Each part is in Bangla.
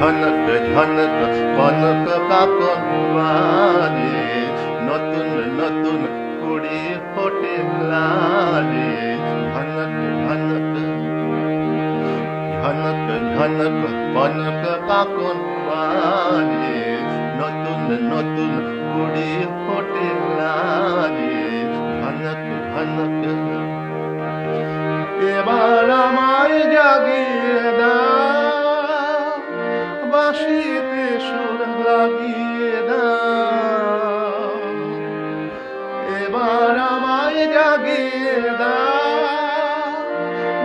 ঝনক ঝনক কনক কাকন বাজে, নতুন নতুন কুড়ি ফোটে লাজে। ঝনক ঝনক ঝনক ঝনক কনক কাকন বাজে, নতুন নতুন কুড়ি ফোটে লাজে। ঝনক ঝনক এবার আমায় জাগিয়ে দাও, বাঁশিতে সুর লাগিয়ে দাও। এবার আমায় জাগিয়ে দাও,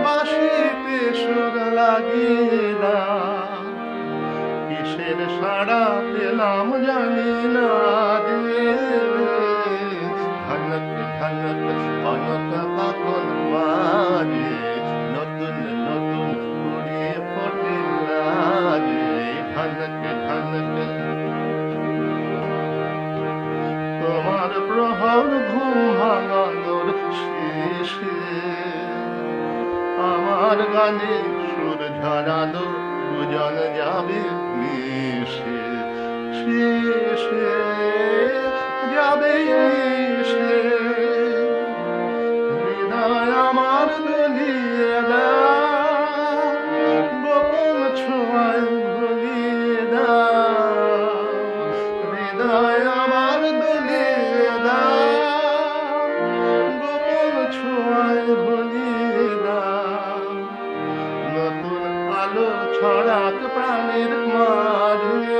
বাঁশিতে সুর লাগিয়ে দাও। কিসের সাড়া পেলাম জানি না রে, ঝনক ঝনক কনক কাকন বাজে, নতুন নতুন কুড়ি ফোটে লাজে। ঝনক ঝনক তোমার প্রহর ঘুম ভাঙানোর শেষে, আমার গানে সুর ঝরানো দুজন যাবে মিশে। শেষে যাবে মিশে, হৃদয় আমার দুলিয়ে দাও, গোপন ছোঁয়ায় ভুলিয়ে দাও। হৃদয় আমার দুলিয়ে দাও, গোপন ছোঁয়ায় ভুলিয়ে দাও। নতুন আলো ছড়াক প্রাণের মাঝে,